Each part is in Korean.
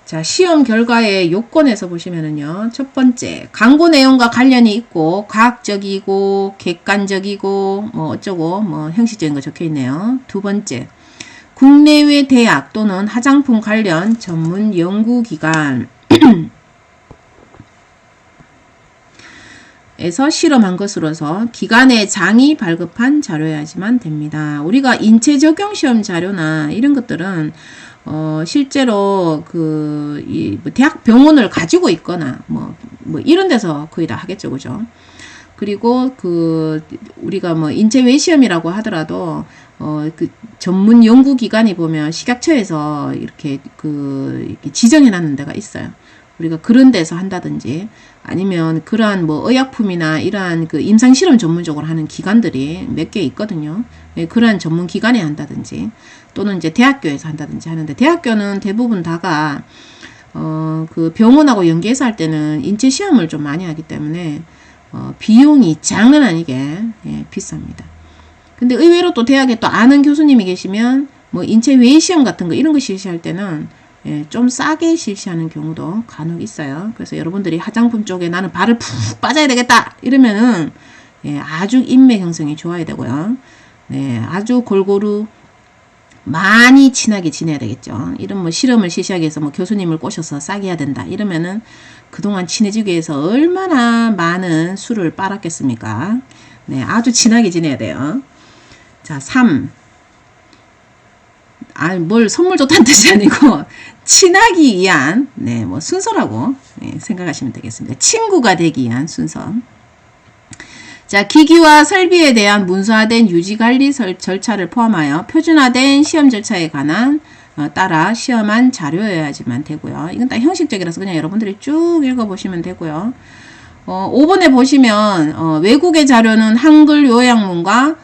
자, 시험 결과의 요건에서 보시면은요. 첫 번째, 광고 내용과 관련이 있고 과학적이고 객관적이고 뭐 어쩌고 뭐 형식적인 거 적혀 있네요. 두 번째, 국내외 대학 또는 화장품 관련 전문 연구기관 에서 실험한 것으로서 기관의 장이 발급한 자료여야지만 됩니다. 우리가 인체 적용 시험 자료나 이런 것들은 실제로 뭐 대학 병원을 가지고 있거나 뭐 이런 데서 거의 다 하겠죠, 그죠? 그리고 우리가 뭐 인체 외 시험이라고 하더라도 그 전문 연구기관이 보면 식약처에서 이렇게 이렇게 지정해 놨는 데가 있어요. 우리가 그런 데서 한다든지 아니면 그러한 뭐 의약품이나 이러한 임상실험 전문적으로 하는 기관들이 몇 개 있거든요. 그러한 전문 기관에 한다든지 또는 이제 대학교에서 한다든지 하는데, 대학교는 대부분 다가 그 병원하고 연계해서 할 때는 인체 시험을 좀 많이 하기 때문에 비용이 장난 아니게 비쌉니다. 근데 의외로 또 대학에 또 아는 교수님이 계시면 뭐 인체 외 시험 같은 거 이런 거 실시할 때는 좀 싸게 실시하는 경우도 간혹 있어요. 그래서 여러분들이 화장품 쪽에 나는 발을 푹 빠져야 되겠다 이러면은 아주 인맥 형성이 좋아야 되고요. 아주 골고루 많이 친하게 지내야 되겠죠. 이런 뭐 실험을 실시하기 위해서 뭐 교수님을 꼬셔서 싸게 해야 된다 이러면은 그동안 친해지기 위해서 얼마나 많은 술을 빨았겠습니까? 아주 친하게 지내야 돼요. 자, 3. 뭘 선물 좋다는 뜻이 아니고 친하기 위한 뭐 순서라고 생각하시면 되겠습니다. 친구가 되기 위한 순서. 자, 기기와 설비에 대한 문서화된 유지관리 절차를 포함하여 표준화된 시험 절차에 관한 따라 시험한 자료여야지만 되고요. 이건 다 형식적이라서 그냥 여러분들이 쭉 읽어보시면 되고요. 5번에 보시면 외국의 자료는 한글 요약문과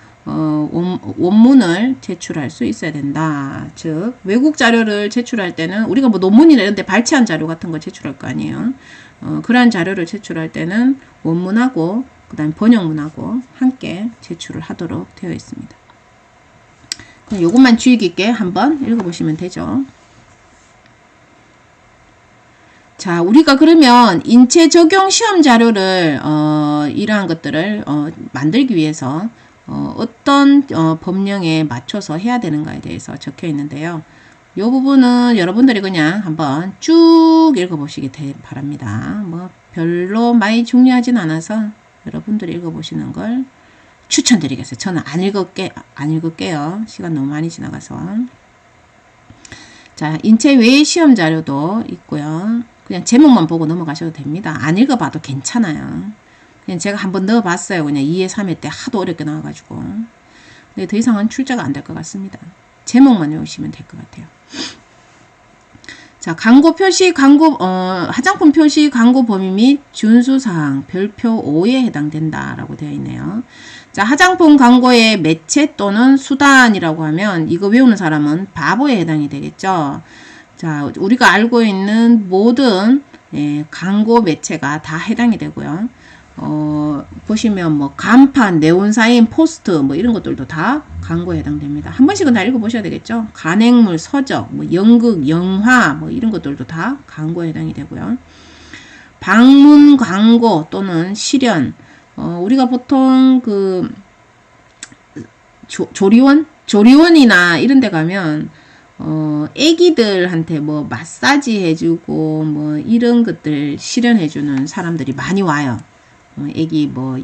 원문을 제출할 수 있어야 된다. 즉 외국 자료를 제출할 때는 우리가 뭐 논문이나 이런 데 발췌한 자료 같은 거 제출할 거 아니에요. 그러한 자료를 제출할 때는 원문하고 그 다음 번역문하고 함께 제출을 하도록 되어 있습니다. 그럼 요것만 주의 깊게 한번 읽어보시면 되죠. 자, 우리가 그러면 인체 적용 시험 자료를 이러한 것들을 만들기 위해서 어떤 법령에 맞춰서 해야 되는가에 대해서 적혀 있는데요. 이 부분은 여러분들이 그냥 한번 쭉 읽어보시기 바랍니다. 뭐 별로 많이 중요하진 않아서 여러분들이 읽어보시는 걸 추천드리겠어요. 저는 안 읽을게요. 시간 너무 많이 지나가서. 자, 인체 외 시험 자료도 있고요. 그냥 제목만 보고 넘어가셔도 됩니다. 안 읽어봐도 괜찮아요. 그냥 제가 한번 넣어봤어요. 그냥 2회, 3회 때 하도 어렵게 나와가지고. 근데 더 이상은 출제가 안 될 것 같습니다. 제목만 외우시면 될 것 같아요. 자, 광고 표시, 화장품 표시 광고 범위 및 준수사항 별표 5에 해당된다라고 되어 있네요. 자, 화장품 광고의 매체 또는 수단이라고 하면 이거 외우는 사람은 바보에 해당이 되겠죠. 자, 우리가 알고 있는 모든 광고 매체가 다 해당이 되고요. 보시면 뭐 간판, 네온사인, 포스트 뭐 이런 것들도 다 광고에 해당됩니다. 한 번씩은 다 읽어보셔야 되겠죠. 간행물, 서적, 뭐 연극, 영화 뭐 이런 것들도 다 광고에 해당이 되고요. 방문 광고 또는 실현, 우리가 보통 조리원이나 이런 데 가면 애기들한테 뭐 마사지 해주고 뭐 이런 것들 실현해주는 사람들이 많이 와요. 애기 뭐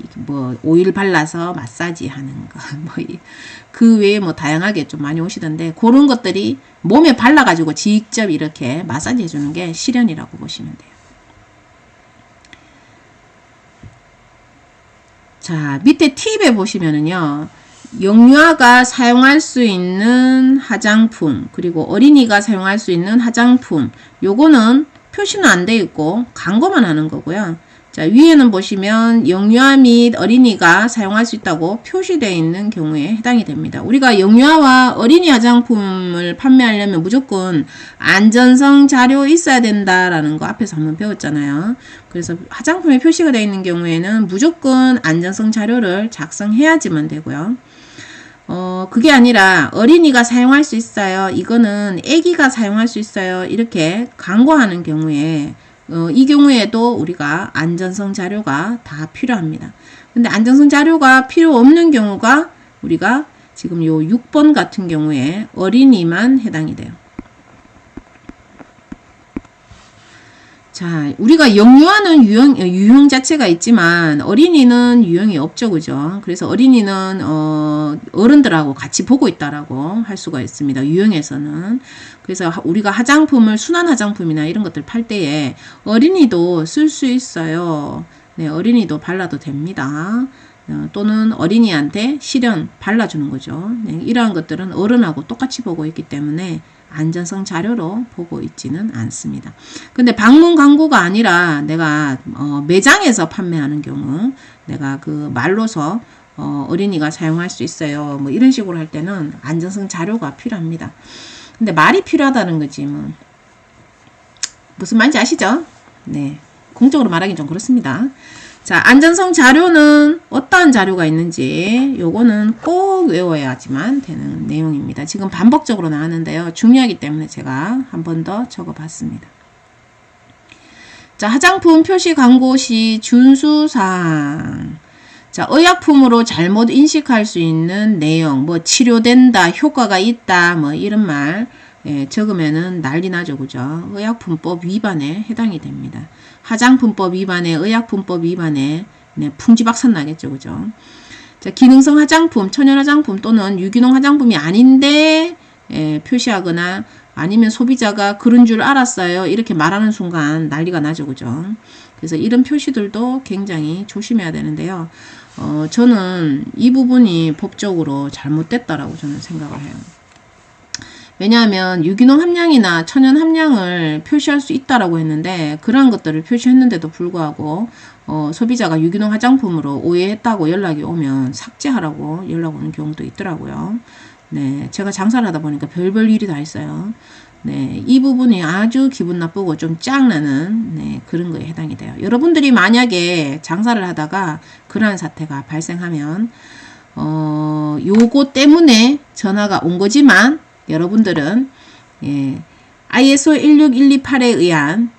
오일 발라서 마사지 하는 거, 그 외에 뭐 다양하게 좀 많이 오시던데, 그런 것들이 몸에 발라가지고 직접 이렇게 마사지 해주는 게 실현이라고 보시면 돼요. 자, 밑에 팁에 보시면은요, 영유아가 사용할 수 있는 화장품, 그리고 어린이가 사용할 수 있는 화장품, 요거는 표시는 안 돼 있고 광고만 하는 거고요. 자, 위에는 보시면 영유아 및 어린이가 사용할 수 있다고 표시되어 있는 경우에 해당이 됩니다. 우리가 영유아와 어린이 화장품을 판매하려면 무조건 안전성 자료 있어야 된다라는 거 앞에서 한번 배웠잖아요. 그래서 화장품에 표시가 되어 있는 경우에는 무조건 안전성 자료를 작성해야지만 되고요. 그게 아니라 어린이가 사용할 수 있어요. 이거는 아기가 사용할 수 있어요. 이렇게 광고하는 경우에 이 경우에도 우리가 안전성 자료가 다 필요합니다. 근데 안전성 자료가 필요 없는 경우가 우리가 지금 요 6번 같은 경우에 어린이만 해당이 돼요. 자, 우리가 역류하는 유형 자체가 있지만 어린이는 유형이 없죠, 그죠? 그래서 어린이는 어른들하고 같이 보고 있다라고 할 수가 있습니다. 유형에서는. 그래서 우리가 화장품을 순한 화장품이나 이런 것들 팔 때에 어린이도 쓸 수 있어요. 네, 어린이도 발라도 됩니다. 또는 어린이한테 실현 발라주는 거죠. 네, 이러한 것들은 어른하고 똑같이 보고 있기 때문에 안전성 자료로 보고 있지는 않습니다. 근데 방문 광고가 아니라 내가 매장에서 판매하는 경우 내가 그 말로서 어린이가 사용할 수 있어요. 뭐 이런 식으로 할 때는 안전성 자료가 필요합니다. 근데 말이 필요하다는 거지 뭐. 무슨 말인지 아시죠? 네. 공적으로 말하기 좀 그렇습니다. 자, 안전성 자료는 어떠한 자료가 있는지 요거는 꼭 외워야지만 되는 내용입니다. 지금 반복적으로 나왔는데요. 중요하기 때문에 제가 한 번 더 적어봤습니다. 자, 화장품 표시 광고 시 준수사항. 자, 의약품으로 잘못 인식할 수 있는 내용, 뭐 치료된다, 효과가 있다, 뭐 이런 말 적으면은 난리 나죠, 그죠? 의약품법 위반에 해당이 됩니다. 화장품법 위반에, 의약품법 위반에 풍지박산 나겠죠, 그죠? 자, 기능성 화장품, 천연 화장품 또는 유기농 화장품이 아닌데 표시하거나 아니면 소비자가 그런 줄 알았어요. 이렇게 말하는 순간 난리가 나죠, 그죠? 그래서 이런 표시들도 굉장히 조심해야 되는데요. 저는 이 부분이 법적으로 잘못됐다라고 저는 생각을 해요. 왜냐하면 유기농 함량이나 천연 함량을 표시할 수 있다라고 했는데 그러한 것들을 표시했는데도 불구하고 소비자가 유기농 화장품으로 오해했다고 연락이 오면 삭제하라고 연락 오는 경우도 있더라고요. 네, 제가 장사를 하다 보니까 별별 일이 다 있어요. 네, 이 부분이 아주 기분 나쁘고 좀 짱나는 그런 거에 해당이 돼요. 여러분들이 만약에 장사를 하다가 그러한 사태가 발생하면 요거 때문에 전화가 온 거지만 여러분들은 ISO 16128에 의한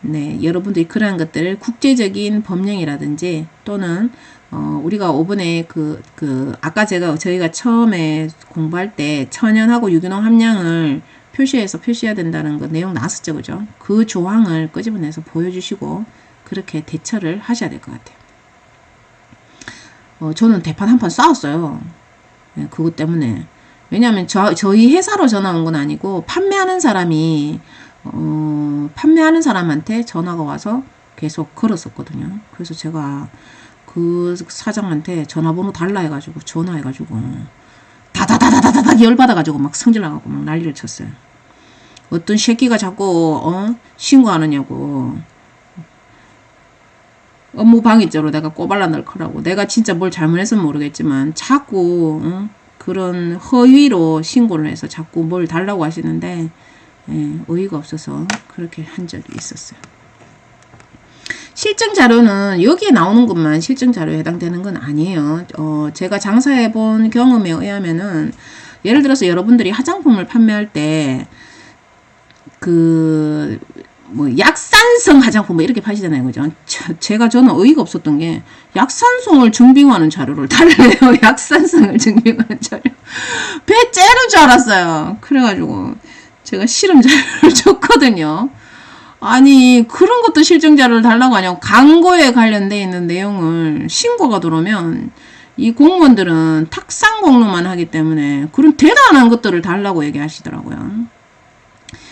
여러분들이 그러한 것들을 국제적인 법령이라든지 또는 우리가 이번에 아까 저희가 처음에 공부할 때 천연하고 유기농 함량을 표시해야 된다는 거 내용 나왔었죠, 그죠? 그 조항을 끄집어내서 보여주시고 그렇게 대처를 하셔야 될 것 같아요. 저는 대판 한 판 싸웠어요. 그것 때문에. 왜냐하면 저희 회사로 전화 온 건 아니고 판매하는 사람이 판매하는 사람한테 전화가 와서 계속 걸었었거든요. 그래서 제가 그 사장한테 전화번호 달라 해가지고 전화해가지고 다다다다다닥 열받아가지고 막 성질나가고 막 난리를 쳤어요. 어떤 새끼가 자꾸 신고하느냐고 업무 방해죄로 내가 꼬발라 넣거라고. 내가 진짜 뭘 잘못했으면 모르겠지만 자꾸 그런 허위로 신고를 해서 자꾸 뭘 달라고 하시는데 어이가 없어서 그렇게 한 적이 있었어요. 실증 자료는 여기에 나오는 것만 실증 자료에 해당되는 건 아니에요. 제가 장사해 본 경험에 의하면은 예를 들어서 여러분들이 화장품을 판매할 때 약산성 화장품 이렇게 파시잖아요, 그죠? 저는 어이가 없었던 게 약산성을 증빙하는 자료를 달래요. 약산성을 증빙하는 자료. 배 째는 줄 알았어요. 그래가지고 제가 실험 자료를 줬거든요. 아니 그런 것도 실증 자료를 달라고 하냐고. 광고에 관련되어 있는 내용을 신고가 들어오면 이 공무원들은 탁상 공로만 하기 때문에 그런 대단한 것들을 달라고 얘기하시더라고요.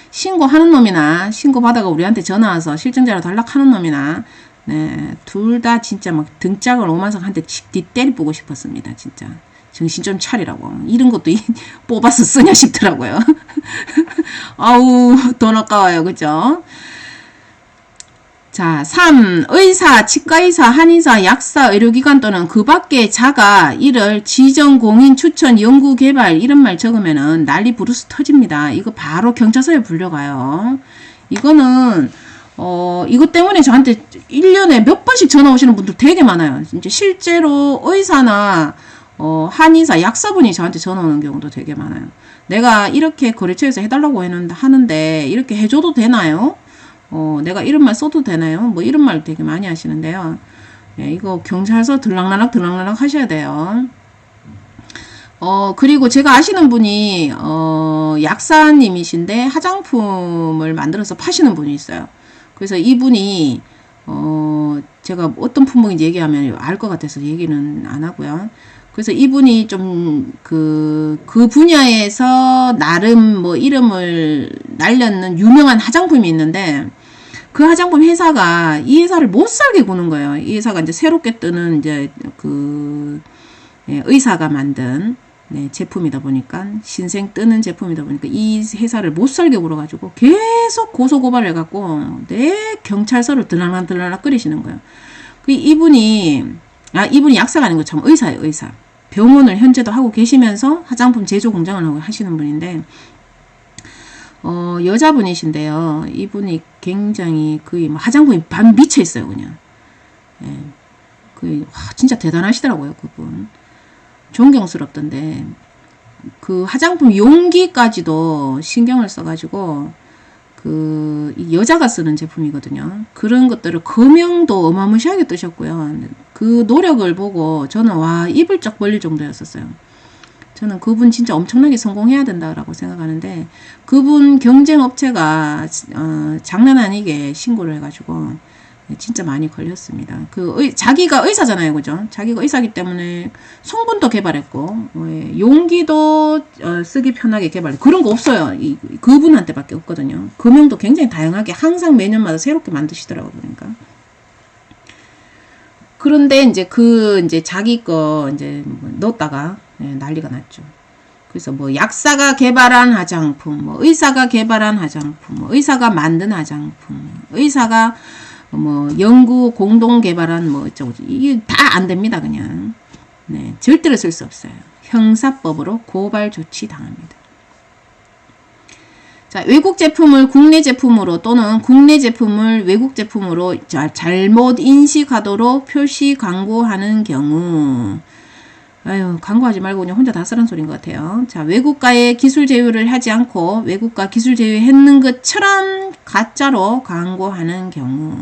신고하는 놈이나 신고받아가 우리한테 전화와서 실증자료 달락하는 놈이나 둘 다 진짜 막 등짝을 오만석 한테 때리보고 싶었습니다. 진짜 정신 좀 차리라고. 이런 것도 뽑아서 쓰냐 싶더라고요. 아우 돈 아까워요, 그죠? 자, 3. 의사, 치과의사, 한의사, 약사, 의료기관 또는 그 밖의 자가 이를 지정, 공인, 추천, 연구, 개발 이런 말 적으면은 난리 부르스 터집니다. 이거 바로 경찰서에 불려가요. 이거는 이것 때문에 저한테 1년에 몇 번씩 전화 오시는 분들 되게 많아요. 이제 실제로 의사나 한의사 약사분이 저한테 전화 오는 경우도 되게 많아요. 내가 이렇게 거래처에서 해달라고 하는데 이렇게 해줘도 되나요? 내가 이런 말 써도 되나요? 뭐 이런 말 되게 많이 하시는데요. 예, 이거 경찰서 들락날락 하셔야 돼요. 그리고 제가 아시는 분이, 약사님이신데 화장품을 만들어서 파시는 분이 있어요. 그래서 이분이, 제가 어떤 품목인지 얘기하면 알 것 같아서 얘기는 안 하고요. 그래서 이분이 좀, 그 분야에서 나름 뭐 이름을 날렸는 유명한 화장품이 있는데, 그 화장품 회사가 이 회사를 못 살게 구는 거예요. 이 회사가 이제 새롭게 뜨는 이제 예, 의사가 만든 네, 제품이다 보니까 신생 뜨는 제품이다 보니까 이 회사를 못 살게 굴어가지고 계속 고소고발을 해갖고 내 경찰서를 들락날락 끓이시는 거예요. 이분이 약사가 아니고 참 의사예요. 의사. 병원을 현재도 하고 계시면서 화장품 제조 공장을 하고 하시는 분인데 여자분이신데요. 이분이 굉장히 거의 뭐 화장품이 반 미쳐 있어요, 그냥. 예. 진짜 대단하시더라고요, 그분. 존경스럽던데. 그 화장품 용기까지도 신경을 써가지고, 이 여자가 쓰는 제품이거든요. 그런 것들을 금형도 어마무시하게 뜨셨고요. 그 노력을 보고 저는 와, 입을 쩍 벌릴 정도였었어요. 저는 그분 진짜 엄청나게 성공해야 된다라고 생각하는데 그분 경쟁업체가 장난 아니게 신고를 해가지고 진짜 많이 걸렸습니다. 자기가 의사잖아요, 그죠? 자기가 의사기 때문에 성분도 개발했고 용기도 쓰기 편하게 개발했고 그런 거 없어요. 그분한테밖에 없거든요. 금형도 굉장히 다양하게 항상 매년마다 새롭게 만드시더라고요. 그러니까. 그런데 이제 자기 거 이제 넣었다가 난리가 났죠. 그래서 뭐 약사가 개발한 화장품, 뭐 의사가 개발한 화장품, 뭐 의사가 만든 화장품, 의사가 뭐 연구 공동 개발한 뭐 어쩌고 이게 다 안 됩니다. 그냥 네, 절대로 쓸 수 없어요. 형사법으로 고발 조치 당합니다. 자, 외국 제품을 국내 제품으로 또는 국내 제품을 외국 제품으로 잘못 인식하도록 표시 광고하는 경우 아유, 광고하지 말고 그냥 혼자 다 쓰란 소리인 것 같아요. 자, 외국과의 기술 제휴를 하지 않고 외국과 기술 제휴했는 것처럼 가짜로 광고하는 경우.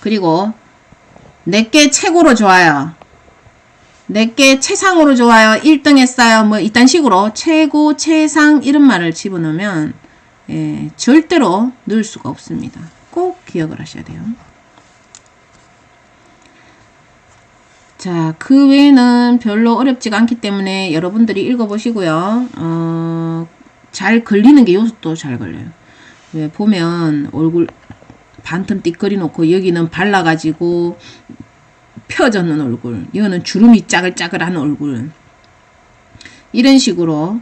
그리고 내게 최고로 좋아요. 내게 최상으로 좋아요. 1등 했어요. 뭐 이딴 식으로 최고, 최상 이런 말을 집어넣으면 절대로 넣을 수가 없습니다. 꼭 기억을 하셔야 돼요. 자, 그 외에는 별로 어렵지가 않기 때문에 여러분들이 읽어보시고요. 잘 걸리는 게 요것도 잘 걸려요. 왜 보면 얼굴 반틈 띠거리 놓고 여기는 발라가지고 펴졌는 얼굴, 이거는 주름이 짜글짜글한 얼굴 이런 식으로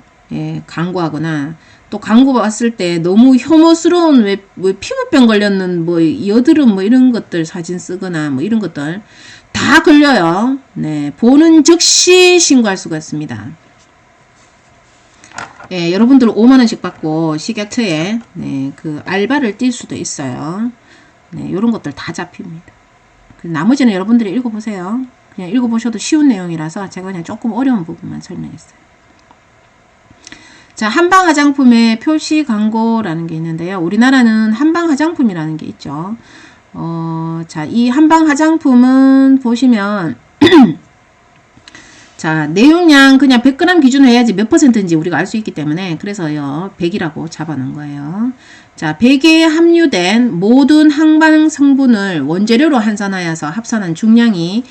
광고하거나 또 광고 봤을 때 너무 혐오스러운 왜 피부병 걸렸는 뭐 여드름 뭐 이런 것들 사진 쓰거나 뭐 이런 것들 다 걸려요. 네, 보는 즉시 신고할 수가 있습니다. 여러분들 5만원씩 받고 식약처에 그 알바를 뛸 수도 있어요. 네, 이런 것들 다 잡힙니다. 나머지는 여러분들이 읽어보세요. 그냥 읽어보셔도 쉬운 내용이라서 제가 그냥 조금 어려운 부분만 설명했어요. 자, 한방 화장품의 표시 광고라는 게 있는데요. 우리나라는 한방 화장품이라는 게 있죠. 자, 이 한방 화장품은 보시면 자, 내용량 그냥 100g 기준으로 해야지 몇 %인지 우리가 알 수 있기 때문에 그래서요 100이라고 잡아놓은 거예요. 자, 100에 함유된 모든 항방 성분을 원재료로 환산하여서 합산한 중량이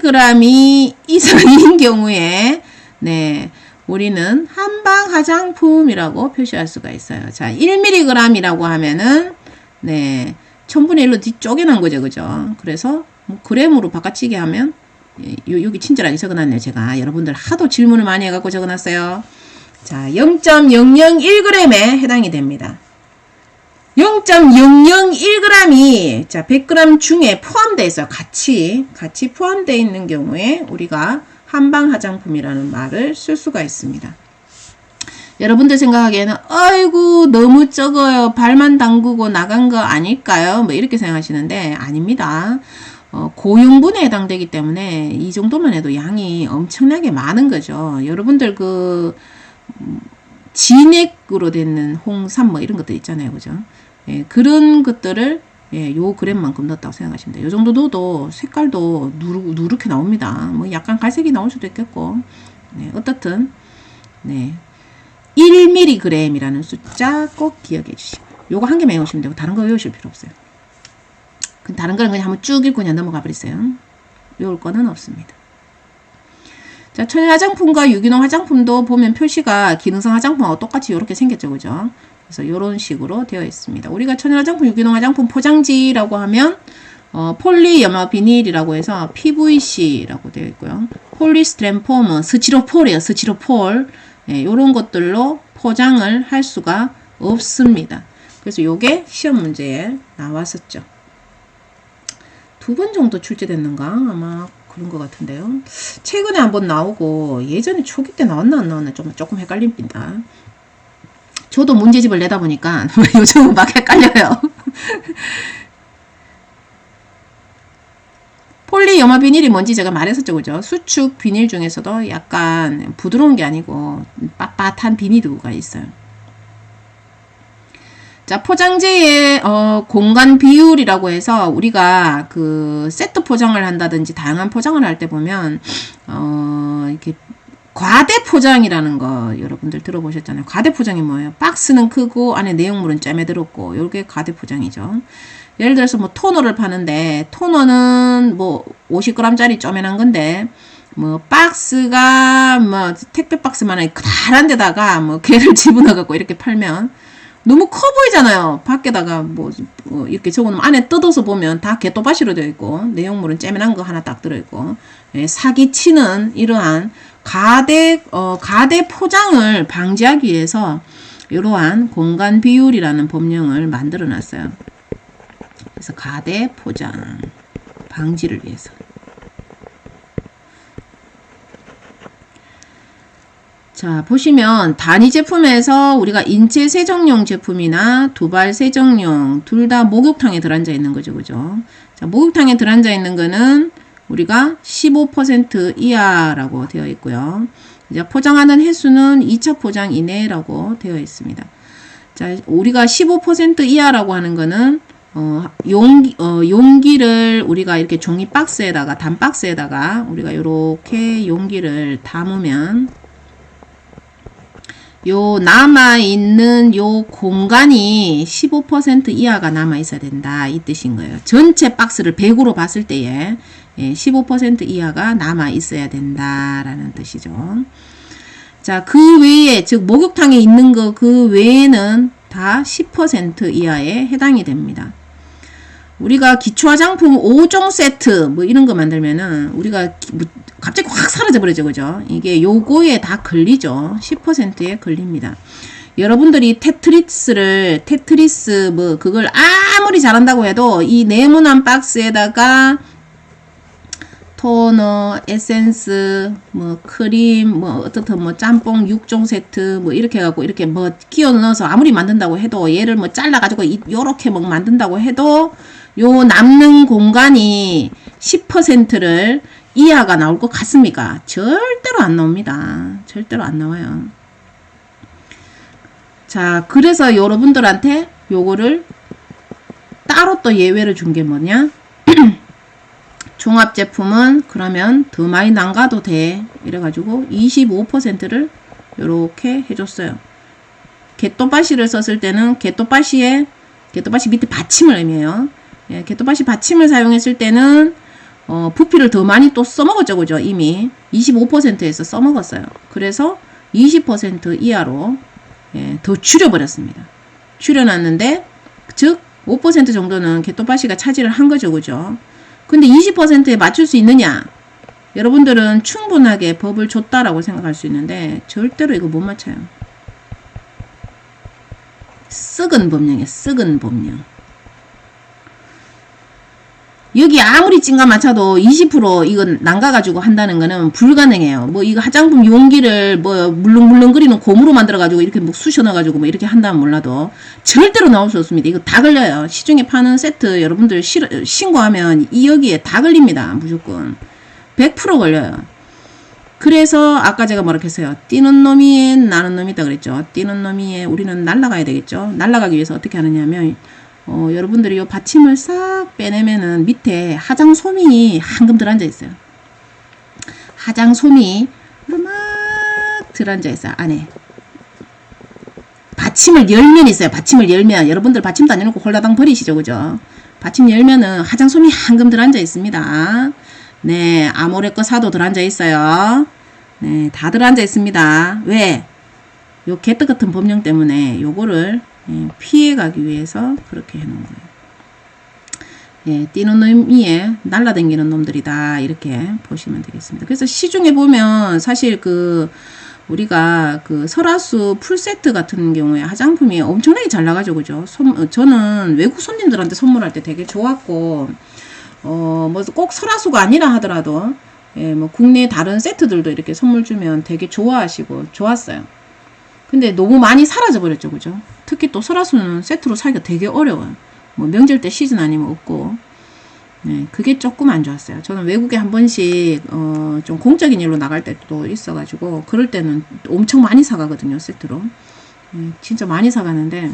1mg 이상인 경우에 우리는 한방 화장품이라고 표시할 수가 있어요. 자, 1mg이라고 하면은 1000분의 1로 뒤쪽에난 거죠. 그죠? 그래서 뭐 그램으로 바꿔치기 하면 여기 친절하게 적어놨네요. 제가 여러분들 하도 질문을 많이 해갖고 적어놨어요. 자, 0.001g에 해당이 됩니다. 0.001g이 자 100g 중에 포함되어 있어요. 같이 포함되어 있는 경우에 우리가 한방 화장품이라는 말을 쓸 수가 있습니다. 여러분들 생각하기에는 아이고 너무 적어요. 발만 담그고 나간 거 아닐까요? 뭐 이렇게 생각하시는데 아닙니다. 고윤분에 해당되기 때문에 이 정도만 해도 양이 엄청나게 많은 거죠. 여러분들 진액으로 되는 홍삼 뭐 이런 것들 있잖아요. 그죠? 예, 그런 것들을 요 그램만큼 넣었다고 생각하시면 돼요. 요 정도 넣어도 색깔도 누렇게 나옵니다. 뭐 약간 갈색이 나올 수도 있겠고. 네, 어떻든, 네. 1mg이라는 숫자 꼭 기억해 주시고. 요거 한 개만 외우시면 되고, 다른 거 외우실 필요 없어요. 다른 거는 그냥 한번 쭉 읽고 그냥 넘어가 버리세요. 외울 거는 없습니다. 자, 천연 화장품과 유기농 화장품도 보면 표시가 기능성 화장품하고 똑같이 이렇게 생겼죠. 그죠? 그래서 이런 식으로 되어 있습니다. 우리가 천연 화장품, 유기농 화장품 포장지라고 하면 폴리염화 비닐이라고 해서 PVC라고 되어 있고요. 폴리스티렌 폼은 스티로폴이에요. 스티로폴. 이런 것들로 포장을 할 수가 없습니다. 그래서 요게 시험 문제에 나왔었죠. 2번 정도 출제됐는가? 아마 그런 것 같은데요. 최근에 한번 나오고 예전에 초기 때 나왔나 안 나왔나 조금 헷갈립니다. 저도 문제집을 내다 보니까 요즘은 막 헷갈려요. 폴리염화 비닐이 뭔지 제가 말했었죠. 그죠? 수축 비닐 중에서도 약간 부드러운 게 아니고 빳빳한 비닐류가 있어요. 자, 포장재의 공간 비율이라고 해서 우리가 그 세트 포장을 한다든지 다양한 포장을 할 때 보면 이렇게 과대 포장이라는 거 여러분들 들어보셨잖아요. 과대 포장이 뭐예요? 박스는 크고 안에 내용물은 쨈에 들었고 이게 과대 포장이죠. 예를 들어서 뭐 토너를 파는데 토너는 뭐 50g짜리 쪼매난 건데 뭐 박스가 뭐 택배 박스만한 크다란 데다가 뭐 걔를 집어넣어 갖고 이렇게 팔면 너무 커 보이잖아요. 밖에다가 뭐 이렇게 적어놓으면 안에 뜯어서 보면 다 개또바시로 되어 있고 내용물은 째면한 거 하나 딱 들어있고 사기치는 이러한 가대 포장을 방지하기 위해서 이러한 공간 비율이라는 법령을 만들어 놨어요. 그래서 가대 포장 방지를 위해서. 자, 보시면 단위 제품에서 우리가 인체 세정용 제품이나 두발 세정용 둘 다 목욕탕에 들어앉아 있는 거죠. 그죠? 자, 목욕탕에 들어앉아 있는 거는 우리가 15% 이하라고 되어 있고요. 이제 포장하는 횟수는 2차 포장 이내라고 되어 있습니다. 자, 우리가 15% 이하라고 하는 거는 용기를 우리가 이렇게 종이 박스에다가 단박스에다가 우리가 이렇게 용기를 담으면 요 남아있는 요 공간이 15% 이하가 남아있어야 된다 이 뜻인 거예요. 전체 박스를 100으로 봤을 때에 15% 이하가 남아있어야 된다라는 뜻이죠. 자, 그 외에 즉 목욕탕에 있는 거 그 외에는 다 10% 이하에 해당이 됩니다. 우리가 기초 화장품 5종 세트 뭐 이런 거 만들면은 우리가 갑자기 확 사라져 버리죠. 그죠? 이게 요거에 다 걸리죠. 10%에 걸립니다. 여러분들이 테트리스 뭐 그걸 아무리 잘한다고 해도 이 네모난 박스에다가 토너, 에센스, 뭐 크림, 뭐 어떻든 뭐 짬뽕 6종 세트 뭐 이렇게 해갖고 이렇게 뭐 끼워 넣어서 아무리 만든다고 해도 얘를 뭐 잘라가지고 요렇게 뭐 만든다고 해도 요 남는 공간이 10%를 이하가 나올 것 같습니까? 절대로 안 나옵니다. 절대로 안 나와요. 자, 그래서 여러분들한테 요거를 따로 또 예외를 준 게 뭐냐? 종합 제품은 그러면 더 많이 남가도 돼. 이래가지고 25%를 요렇게 해줬어요. 개또바시를 썼을 때는 개또바시 밑에 받침을 의미해요. 예, 개또바시 받침을 사용했을 때는 부피를 더 많이 또 써먹었죠. 그죠? 이미 25%에서 써먹었어요. 그래서 20% 이하로 더 줄여버렸습니다. 줄여놨는데 즉 5% 정도는 개또바시가 차지를 한 거죠. 그죠? 근데 20%에 맞출 수 있느냐? 여러분들은 충분하게 법을 줬다라고 생각할 수 있는데 절대로 이거 못 맞춰요. 썩은 법령이에요. 썩은 법령. 여기 아무리 찐가 맞춰도 20% 이건 남가가지고 한다는 거는 불가능해요. 뭐 이거 화장품 용기를 뭐 물렁물렁거리는 고무로 만들어가지고 이렇게 뭐 쑤셔 넣어가지고 뭐 이렇게 한다면 몰라도 절대로 나올 수 없습니다. 이거 다 걸려요. 시중에 파는 세트 여러분들 신고하면 이 여기에 다 걸립니다. 무조건 100% 걸려요. 그래서 아까 제가 뭐라 했어요. 뛰는 놈이 나는 놈이다 그랬죠. 뛰는 놈이 우리는 날아가야 되겠죠. 날아가기 위해서 어떻게 하느냐면 여러분들이 요 받침을 싹 빼내면은 밑에 하장솜이 한금 들어앉아 있어요. 하장솜이 막 들어앉아 있어요. 안에. 받침을 열면 있어요. 받침을 열면. 여러분들 받침도 안 열고 홀라당 버리시죠. 그죠? 받침 열면은 하장솜이 한금 들어앉아 있습니다. 네. 아모레 거 사도 들어앉아 있어요. 네. 다 들어앉아 있습니다. 왜? 요 개떡 같은 법령 때문에 요거를 피해가기 위해서 그렇게 해놓은 거예요. 예, 뛰는 놈이에 날라다니는 놈들이다 이렇게 보시면 되겠습니다. 그래서 시중에 보면 사실 우리가 설화수 풀세트 같은 경우에 화장품이 엄청나게 잘 나가죠, 그죠? 저는 외국 손님들한테 선물할 때 되게 좋았고, 뭐 꼭 설화수가 아니라 하더라도, 예, 뭐 국내 다른 세트들도 이렇게 선물 주면 되게 좋아하시고 좋았어요. 근데 너무 많이 사라져 버렸죠, 그죠? 특히 또 설화수는 세트로 사기가 되게 어려워요. 뭐 명절 때 시즌 아니면 없고, 네, 그게 조금 안 좋았어요. 저는 외국에 한 번씩 좀 공적인 일로 나갈 때도 있어가지고 그럴 때는 엄청 많이 사가거든요, 세트로. 진짜 많이 사가는데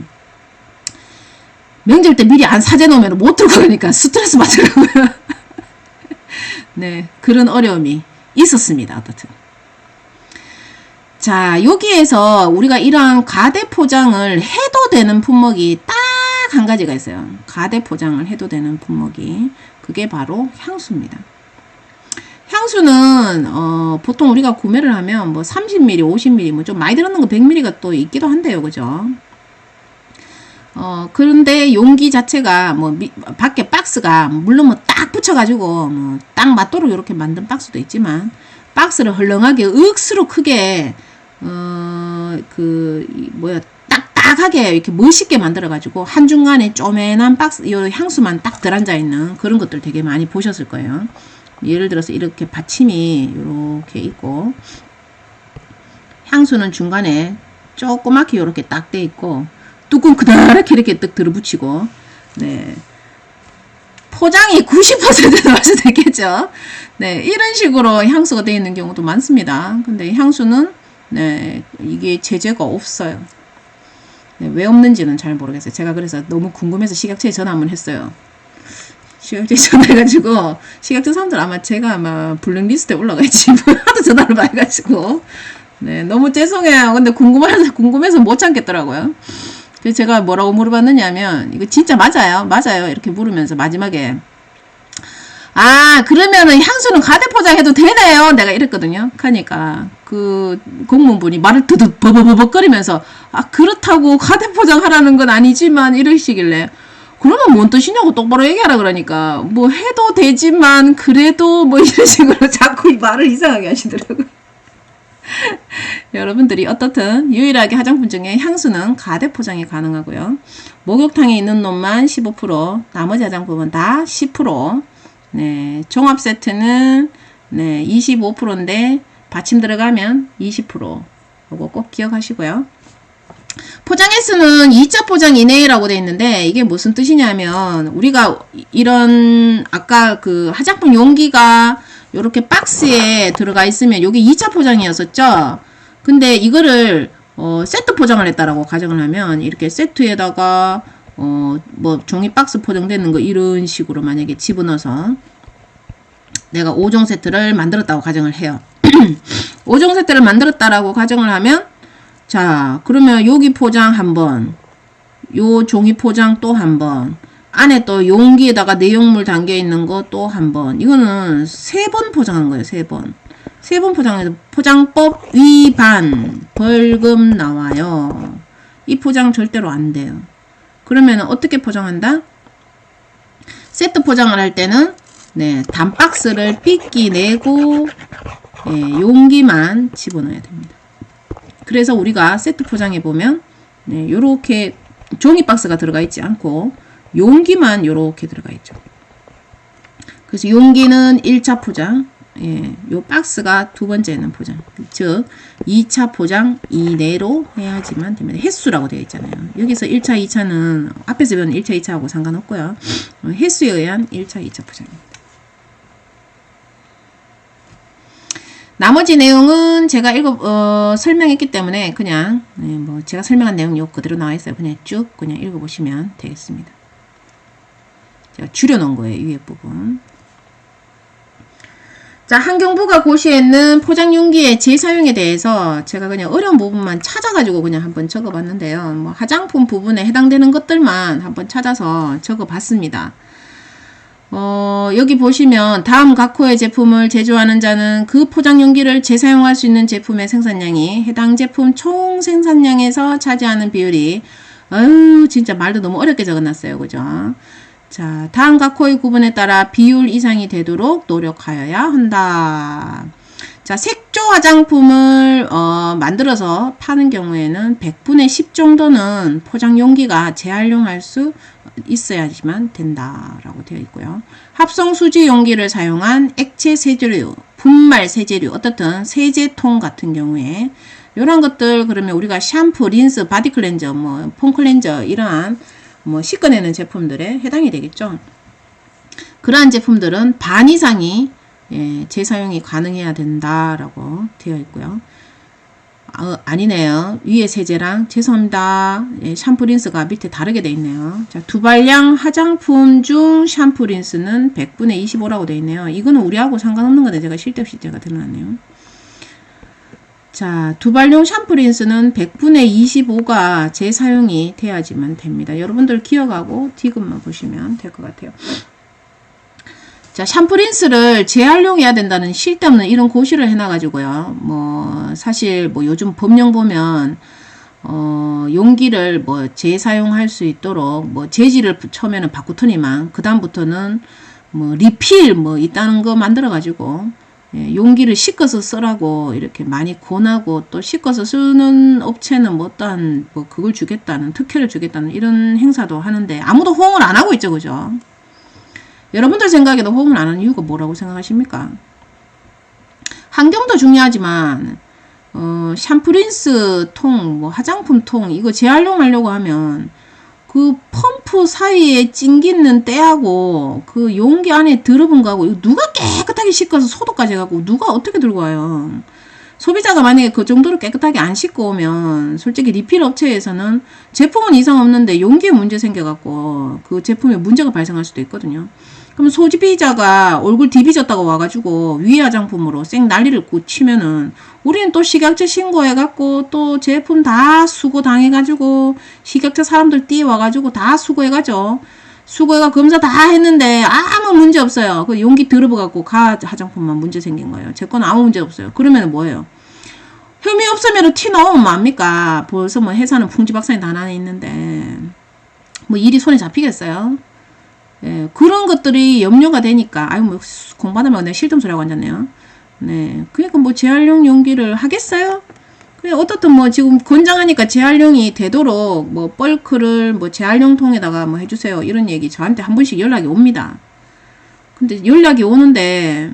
명절 때 미리 안 사재 놓으면 못 들고 가니까 스트레스 받더라고요. 네, 그런 어려움이 있었습니다. 어떻든. 자, 여기에서 우리가 이러한 가대 포장을 해도 되는 품목이 딱 한 가지가 있어요. 가대 포장을 해도 되는 품목이. 그게 바로 향수입니다. 향수는 보통 우리가 구매를 하면 뭐 30ml, 50ml, 뭐 좀 많이 들었는 거 100ml가 또 있기도 한데요. 그죠? 그런데 용기 자체가 뭐 밖에 박스가 물론 뭐 딱 붙여가지고 뭐 딱 맞도록 이렇게 만든 박스도 있지만 박스를 헐렁하게 억수로 크게 딱딱하게 이렇게 멋있게 만들어가지고 한중간에 쪼맨한 박스, 이 향수만 딱 들어앉아 있는 그런 것들 되게 많이 보셨을 거예요. 예를 들어서 이렇게 받침이 이렇게 있고, 향수는 중간에 조그맣게 이렇게 딱 돼 있고, 뚜껑 그다랗게 이렇게 딱 들어붙이고, 네. 포장이 90% 완성됐겠죠. 네. 이런 식으로 향수가 되어 있는 경우도 많습니다. 근데 향수는, 네. 이게 제재가 없어요. 네, 왜 없는지는 잘 모르겠어요. 제가 그래서 너무 궁금해서 식약처에 전화 한번 했어요. 식약처에 전화해가지고 식약처 사람들 제가 아마 블랙리스트에 올라가있지 하도 전화를 많이 해가지고 네, 너무 죄송해요. 근데 궁금해서 못 참겠더라고요. 그래서 제가 뭐라고 물어봤느냐 하면 이거 진짜 맞아요. 맞아요. 이렇게 물으면서 마지막에 그러면은 향수는 가대 포장해도 되네요. 내가 이랬거든요. 그러니까 그 공무원분이 말을 드득 버벅거리면서 그렇다고 가대 포장하라는 건 아니지만 이러시길래 그러면 뭔 뜻이냐고 똑바로 얘기하라 그러니까 뭐 해도 되지만 그래도 뭐 이런 식으로 자꾸 말을 이상하게 하시더라고요. 여러분들이 어떻든 유일하게 화장품 중에 향수는 가대 포장이 가능하고요. 목욕탕에 있는 놈만 15%, 나머지 화장품은 다 10%. 네, 종합 세트는 네, 25%인데 받침 들어가면 20%. 요거 꼭 기억하시고요. 포장 횟수는 2차 포장 이내라고 되어 있는데 이게 무슨 뜻이냐면 우리가 이런 아까 그 화장품 용기가 요렇게 박스에 들어가 있으면 요게 2차 포장이었었죠. 근데 이거를 세트 포장을 했다라고 가정을 하면 이렇게 세트에다가 뭐 종이 박스 포장되는 거 이런 식으로 만약에 집어넣어서 내가 5종 세트를 만들었다고 가정을 해요. 5종 세트를 만들었다라고 가정을 하면 자 그러면 여기 포장 한번, 요 종이 포장 또 한번, 안에 또 용기에다가 내용물 담겨 있는 거 또 한번, 이거는 3번 포장한 거예요. 3번. 3번 포장해서 포장법 위반 벌금 나와요. 이 포장 절대로 안 돼요. 그러면 어떻게 포장한다? 세트 포장을 할 때는 네, 단박스를 삐끼 내고 네, 용기만 집어넣어야 됩니다. 그래서 우리가 세트 포장해 보면 네, 요렇게 종이 박스가 들어가 있지 않고 용기만 요렇게 들어가 있죠. 그래서 용기는 1차 포장, 예, 요 박스가 두 번째는 포장. 즉, 2차 포장 이내로 해야지만 됩니다. 횟수라고 되어 있잖아요. 여기서 1차, 2차는 앞에서 배운 1차, 2차하고 상관없고요. 횟수에 의한 1차, 2차 포장입니다. 나머지 내용은 제가 설명했기 때문에 그냥, 뭐, 제가 설명한 내용 요 그대로 나와 있어요. 그냥 쭉 그냥 읽어보시면 되겠습니다. 제가 줄여놓은 거예요, 위에 부분. 자, 환경부가 고시했는 포장용기의 재사용에 대해서 제가 그냥 어려운 부분만 찾아가지고 그냥 한번 적어봤는데요. 뭐, 화장품 부분에 해당되는 것들만 한번 찾아서 적어봤습니다. 여기 보시면 다음 각호의 제품을 제조하는 자는 그 포장용기를 재사용할 수 있는 제품의 생산량이 해당 제품 총 생산량에서 차지하는 비율이 진짜 말도 너무 어렵게 적어놨어요. 그죠? 자, 다음 각호의 구분에 따라 비율 이상이 되도록 노력하여야 한다. 자, 색조 화장품을 만들어서 파는 경우에는 100분의 10 정도는 포장 용기가 재활용할 수 있어야지만 된다라고 되어 있고요. 합성 수지 용기를 사용한 액체 세제류, 분말 세제류, 어떻든 세제통 같은 경우에 이런 것들 그러면 우리가 샴푸, 린스, 바디 클렌저, 뭐 폼 클렌저 이러한 뭐 씻어내는 제품들에 해당이 되겠죠. 그러한 제품들은 반 이상이 재사용이 가능해야 된다라고 되어 있고요. 아니네요. 위에 세제랑 죄송합니다. 샴푸 린스가 밑에 다르게 되어 있네요. 자, 두발량 화장품 중 샴푸 린스는 100분의 25라고 되어 있네요. 이거는 우리하고 상관없는 건데 제가 쓸데없이 제가 드러났네요. 자, 두발용 샴푸 린스는 100분의 25가 재사용이 돼야지만 됩니다. 여러분들 기억하고 디귿만 보시면 될 것 같아요. 자, 샴푸 린스를 재활용해야 된다는 쓸데없는 이런 고시를 해놔가지고요. 뭐, 사실 뭐 요즘 법령 보면, 용기를 뭐 재사용할 수 있도록 뭐 재질을 처음에는 바꾸더니만, 그다음부터는 뭐 리필 뭐 있다는 거 만들어가지고, 용기를 씻어서 쓰라고 이렇게 많이 권하고 또 씻어서 쓰는 업체는 뭐 어떠한 뭐 그걸 주겠다는, 특혜를 주겠다는 이런 행사도 하는데 아무도 호응을 안 하고 있죠. 그죠? 여러분들 생각에도 호응을 안 하는 이유가 뭐라고 생각하십니까? 환경도 중요하지만 샴푸 린스 통, 뭐 화장품 통 이거 재활용하려고 하면 그 펌프 사이에 찡기는 때하고 그 용기 안에 들어본 거하고 이거 누가 깨끗하게 씻어서 소독까지 해갖고 누가 어떻게 들고 와요? 소비자가 만약에 그 정도로 깨끗하게 안 씻고 오면 솔직히 리필 업체에서는 제품은 이상 없는데 용기에 문제 생겨갖고 그 제품에 문제가 발생할 수도 있거든요. 그럼 소비자가 얼굴 디비졌다고 와가지고 위해 화장품으로 쌩 난리를 치면은 우리는 또 식약처 신고해갖고 또 제품 다 수거 당해가지고 식약처 사람들 뛰어와가지고 다 수거해가죠. 수거해가 검사 다 했는데 아무 문제 없어요. 그 용기 들어가갖고 가 화장품만 문제 생긴 거예요. 제 건 아무 문제 없어요. 그러면 뭐예요? 혐의 없으면 티 넣으면 뭐합니까? 벌써 뭐 회사는 풍지박산이 다 나에 있는데 뭐 일이 손에 잡히겠어요? 예, 그런 것들이 염려가 되니까 아유 뭐 공부하다면 내가 실점 소리하고 앉았네요. 네, 그러니까 뭐 재활용 용기를 하겠어요? 그래 어떻든 뭐 지금 권장하니까 재활용이 되도록 뭐 벌크를 뭐 재활용 통에다가 뭐 해주세요 이런 얘기 저한테 한 번씩 연락이 옵니다. 근데 연락이 오는데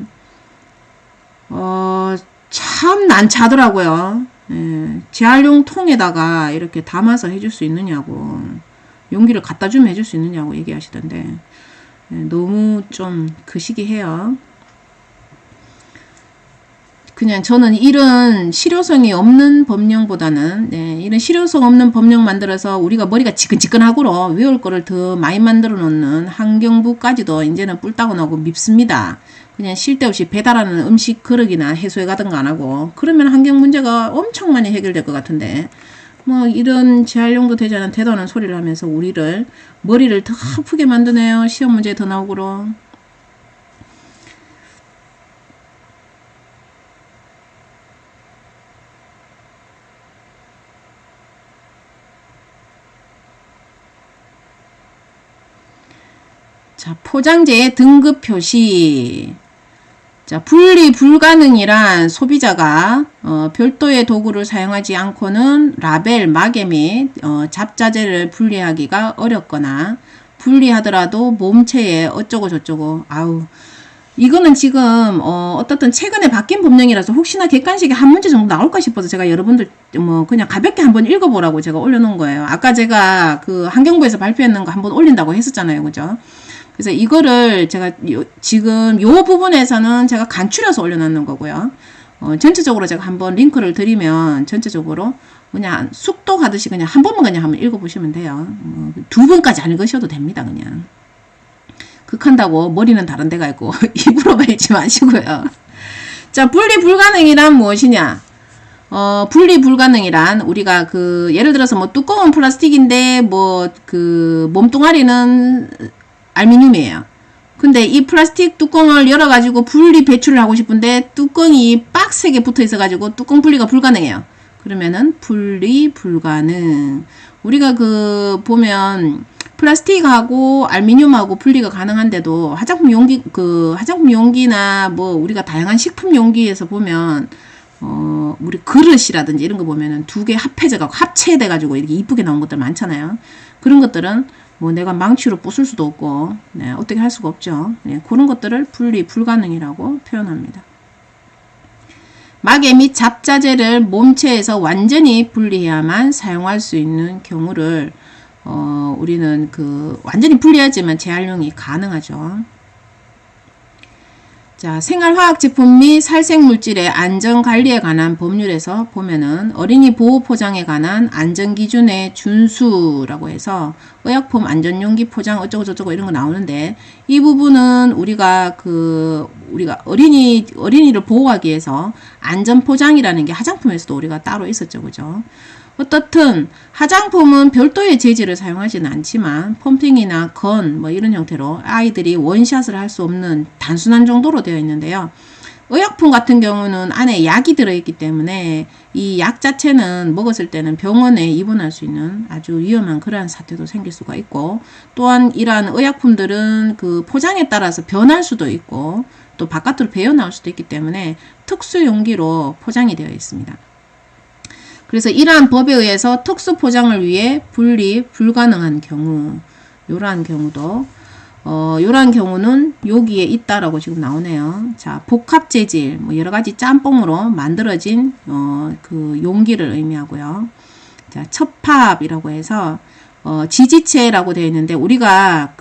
참 난처하더라고요. 예, 재활용 통에다가 이렇게 담아서 해줄 수 있느냐고 용기를 갖다 주면 해줄 수 있느냐고 얘기하시던데 너무 좀 거시기해요. 그냥 저는 이런 실효성이 없는 법령보다는 이런 실효성 없는 법령 만들어서 우리가 머리가 지끈지끈하고로 외울 거를 더 많이 만들어 놓는 환경부까지도 이제는 뿔 따고 나고 밉습니다. 그냥 쓸데없이 배달하는 음식 그릇이나 해소해 가든가 안 하고 그러면 환경 문제가 엄청 많이 해결될 것 같은데 뭐 이런 재활용도 되지 않은 대단한 소리를 하면서 우리를 머리를 더 아프게 만드네요. 시험 문제 더 나오고로. 자, 포장재의 등급 표시. 자, 분리 불가능이란 소비자가 별도의 도구를 사용하지 않고는 라벨, 마개 및 잡자재를 분리하기가 어렵거나 분리하더라도 몸체에 어쩌고 저쩌고 아우 이거는 지금 어떻든 최근에 바뀐 법령이라서 혹시나 객관식에 한 문제 정도 나올까 싶어서 제가 여러분들 뭐 그냥 가볍게 한번 읽어보라고 제가 올려놓은 거예요. 아까 제가 그 환경부에서 발표했는 거 한번 올린다고 했었잖아요. 그죠? 그래서 이거를 제가 지금 요 부분에서는 제가 간추려서 올려놓는 거고요. 전체적으로 제가 한번 링크를 드리면 전체적으로 그냥 숙독하듯이 그냥 한 번만 그냥 한번 읽어보시면 돼요. 두 번까지 안 읽으셔도 됩니다. 그냥. 극한다고 머리는 다른 데가 있고 입으로만 읽지 마시고요. 자, 분리 불가능이란 무엇이냐? 분리 불가능이란 우리가 그 예를 들어서 뭐 뚜껑은 플라스틱인데 뭐 그 몸뚱아리는 알루미늄이에요. 근데 이 플라스틱 뚜껑을 열어가지고 분리 배출을 하고 싶은데 뚜껑이 빡세게 붙어 있어가지고 뚜껑 분리가 불가능해요. 그러면은 분리 불가능. 우리가 그 보면 플라스틱하고 알루미늄하고 분리가 가능한데도 화장품 용기 화장품 용기나 뭐 우리가 다양한 식품 용기에서 보면 우리 그릇이라든지 이런 거 보면은 두 개 합체돼 가지고 이렇게 이쁘게 나온 것들 많잖아요. 그런 것들은 뭐 내가 망치로 부술 수도 없고 네, 어떻게 할 수가 없죠. 네, 그런 것들을 분리 불가능이라고 표현합니다. 마개 및 잡자재를 몸체에서 완전히 분리해야만 사용할 수 있는 경우를 우리는 그 완전히 분리하지만 재활용이 가능하죠. 자, 생활화학 제품 및 살생물질의 안전관리에 관한 법률에서 보면은 어린이 보호 포장에 관한 안전기준의 준수라고 해서 의약품 안전용기 포장 어쩌고저쩌고 이런 거 나오는데 이 부분은 우리가 어린이를 보호하기 위해서 안전포장이라는 게 화장품에서도 우리가 따로 있었죠. 그죠? 어떻든 화장품은 별도의 재질을 사용하지는 않지만 펌핑이나 건 뭐 이런 형태로 아이들이 원샷을 할 수 없는 단순한 정도로 되어 있는데요. 의약품 같은 경우는 안에 약이 들어있기 때문에 이 약 자체는 먹었을 때는 병원에 입원할 수 있는 아주 위험한 그러한 사태도 생길 수가 있고 또한 이러한 의약품들은 그 포장에 따라서 변할 수도 있고 또 바깥으로 배어 나올 수도 있기 때문에 특수 용기로 포장이 되어 있습니다. 그래서 이러한 법에 의해서 특수 포장을 위해 분리 불가능한 경우, 이러한 경우도, 이러한 경우는 여기에 있다라고 지금 나오네요. 자, 복합 재질, 뭐 여러 가지 짬뽕으로 만들어진, 그 용기를 의미하고요. 자, 첩합이라고 해서, 지지체라고 되어 있는데, 우리가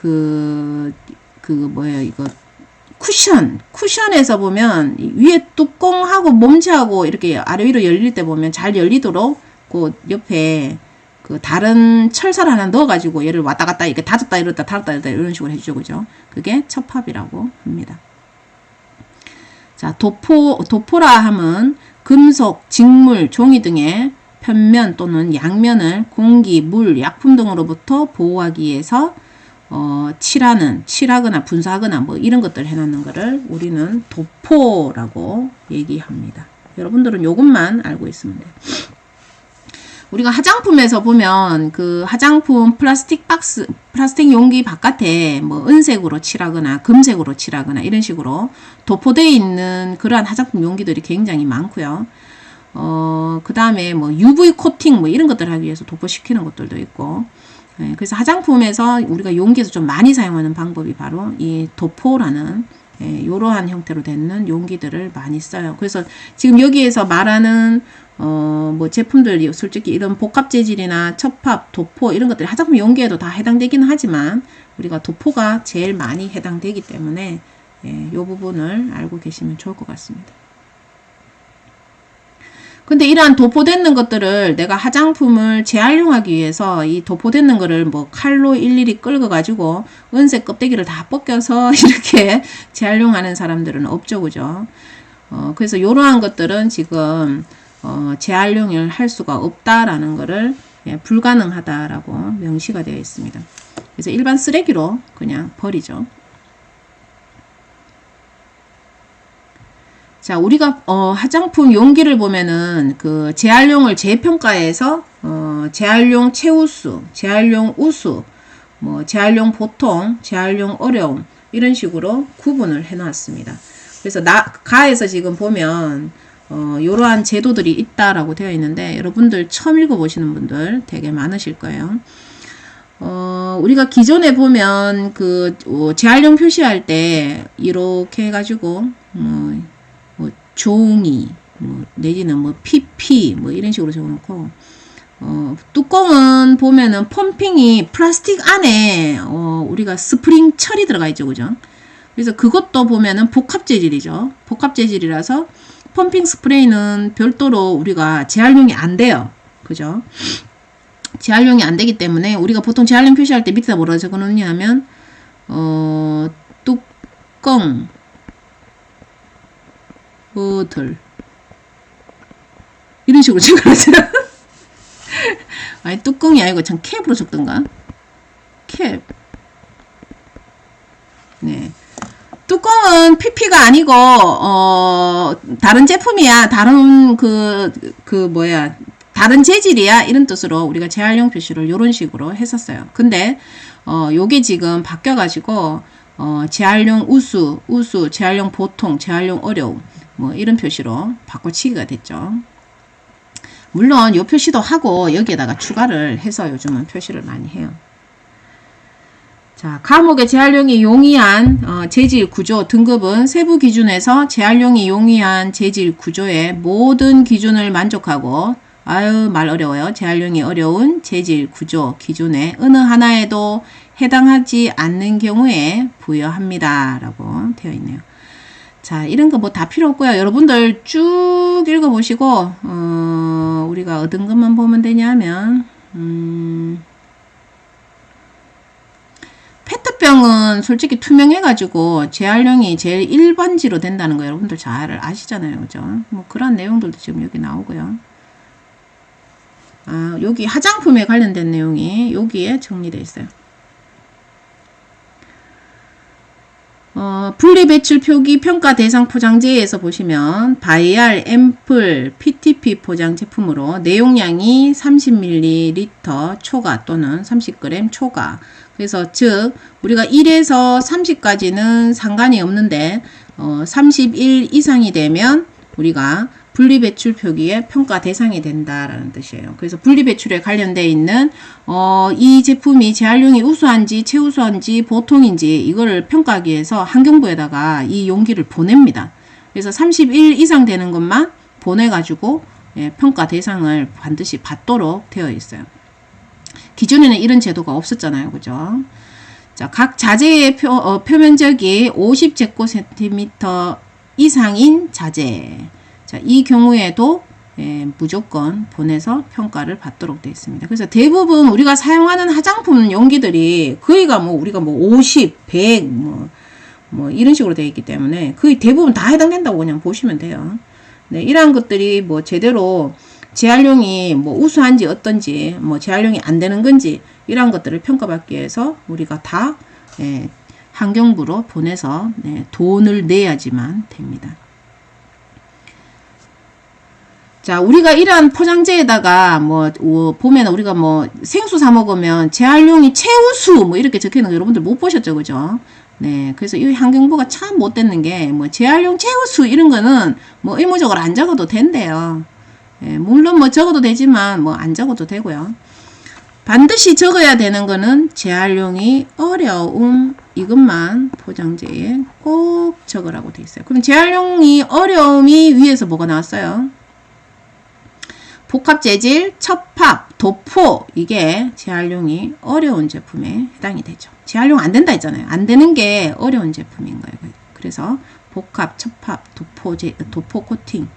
이거, 쿠션에서 보면 위에 뚜껑하고 몸체하고 이렇게 아래 위로 열릴 때 보면 잘 열리도록 그 옆에 그 다른 철사를 하나 넣어가지고 얘를 왔다 갔다 이렇게 닫았다 이랬다 닫았다 이랬다 이런 식으로 해주죠. 그죠? 그게 첩합이라고 합니다. 자, 도포라 함은 금속, 직물, 종이 등의 편면 또는 양면을 공기, 물, 약품 등으로부터 보호하기 위해서 칠하거나 분사하거나 뭐 이런 것들 해놓는 거를 우리는 도포라고 얘기합니다. 여러분들은 요것만 알고 있으면 돼요. 우리가 화장품에서 보면 그 화장품 플라스틱 용기 바깥에 뭐 은색으로 칠하거나 금색으로 칠하거나 이런 식으로 도포되어 있는 그러한 화장품 용기들이 굉장히 많고요. 그 다음에 뭐 UV 코팅 뭐 이런 것들 하기 위해서 도포시키는 것들도 있고 네, 그래서 화장품에서 우리가 용기에서 좀 많이 사용하는 방법이 바로 이 도포라는 이러한 형태로 되는 용기들을 많이 써요. 그래서 지금 여기에서 말하는 뭐 제품들이 솔직히 이런 복합 재질이나 첩합, 도포 이런 것들이 화장품 용기에도 다 해당되기는 하지만 우리가 도포가 제일 많이 해당되기 때문에 이 부분을 알고 계시면 좋을 것 같습니다. 근데 이러한 도포되는 것들을 내가 화장품을 재활용하기 위해서 이 도포되는 거를 뭐 칼로 일일이 끌고 가지고 은색 껍데기를 다 벗겨서 이렇게 재활용하는 사람들은 없죠. 그죠? 그래서 이러한 것들은 지금 재활용을 할 수가 없다라는 거를 불가능하다라고 명시가 되어 있습니다. 그래서 일반 쓰레기로 그냥 버리죠. 자, 우리가 화장품 용기를 보면은 그 재활용을 재평가해서 재활용 최우수, 재활용 우수, 뭐 재활용 보통, 재활용 어려움 이런 식으로 구분을 해 놨습니다. 그래서 가에서 지금 보면 이러한 제도들이 있다라고 되어 있는데 여러분들 처음 읽어보시는 분들 되게 많으실 거예요. 우리가 기존에 보면 그 재활용 표시할 때 이렇게 해가지고 뭐 종이 내지는 뭐 PP 뭐 이런 식으로 적어놓고 뚜껑은 보면은 펌핑이 플라스틱 안에 우리가 스프링 철이 들어가 있죠, 그죠? 그래서 그것도 보면은 복합 재질이죠. 복합 재질이라서 펌핑 스프레이는 별도로 우리가 재활용이 안 돼요, 그죠? 재활용이 안 되기 때문에 우리가 보통 재활용 표시할 때 밑에다 뭐라 적어놓냐 하면 뚜껑 버들 이런 식으로 적어놨어요. 아니 뚜껑이 아니고 참 캡으로 적던가. 캡. 네. 뚜껑은 PP가 아니고 다른 제품이야. 다른 다른 재질이야. 이런 뜻으로 우리가 재활용 표시를 이런 식으로 했었어요. 근데 요게 지금 바뀌어 가지고 재활용 우수, 재활용 보통, 재활용 어려움 뭐 이런 표시로 바꿔치기가 됐죠. 물론 요 표시도 하고 여기에다가 추가를 해서 요즘은 표시를 많이 해요. 자, 감옥의 재활용이 용이한 재질 구조 등급은 세부 기준에서 재활용이 용이한 재질 구조의 모든 기준을 만족하고 말 어려워요. 재활용이 어려운 재질 구조 기준에 어느 하나에도 해당하지 않는 경우에 부여합니다. 라고 되어 있네요. 자, 이런 거 뭐 다 필요 없고요. 여러분들 쭉 읽어보시고 우리가 얻은 것만 보면 되냐면 페트병은 솔직히 투명해가지고 재활용이 제일 1번지로 된다는 거 여러분들 잘 아시잖아요. 그죠? 뭐 그런 내용들도 지금 여기 나오고요. 여기 화장품에 관련된 내용이 여기에 정리되어 있어요. 분리배출 표기 평가 대상 포장재에서 보시면 바이알, 앰플, PTP 포장 제품으로 내용량이 30ml 초과 또는 30g 초과. 그래서 즉 우리가 1에서 30까지는 상관이 없는데 31 이상이 되면 우리가 분리배출 표기의 평가 대상이 된다라는 뜻이에요. 그래서 분리배출에 관련되어 있는 이 제품이 재활용이 우수한지 최우수한지 보통인지 이거를 평가하기 위해서 환경부에다가 이 용기를 보냅니다. 그래서 31 이상 되는 것만 보내가지고 평가 대상을 반드시 받도록 되어 있어요. 기존에는 이런 제도가 없었잖아요. 그죠? 자, 각 자재의 표면적이 50제곱센티미터 이상인 자재. 자, 이 경우에도 무조건 보내서 평가를 받도록 되어 있습니다. 그래서 대부분 우리가 사용하는 화장품 용기들이 거의가 우리가 50, 100 뭐 이런 식으로 되어 있기 때문에 거의 대부분 다 해당된다고 그냥 보시면 돼요. 네, 이러한 것들이 제대로 재활용이 우수한지 어떤지 재활용이 안 되는 건지 이러한 것들을 평가받기 위해서 우리가 다 환경부로 보내서 돈을 내야지만 됩니다. 자, 우리가 이러한 포장재에다가 보면 우리가 생수 사 먹으면 재활용이 최우수 이렇게 적혀 있는 거 여러분들 못 보셨죠, 그죠? 네, 그래서 이 환경부가 참 못됐는 게 재활용 최우수 이런 거는 의무적으로 안 적어도 된대요. 물론 적어도 되지만 안 적어도 되고요. 반드시 적어야 되는 거는 재활용이 어려움 이것만 포장재에 꼭 적으라고 돼 있어요. 그럼 재활용이 어려움이 위에서 뭐가 나왔어요? 복합재질, 첩합, 도포 이게 재활용이 어려운 제품에 해당이 되죠. 재활용 안 된다 했잖아요. 안 되는 게 어려운 제품인 거예요. 그래서 복합, 첩합, 도포 코팅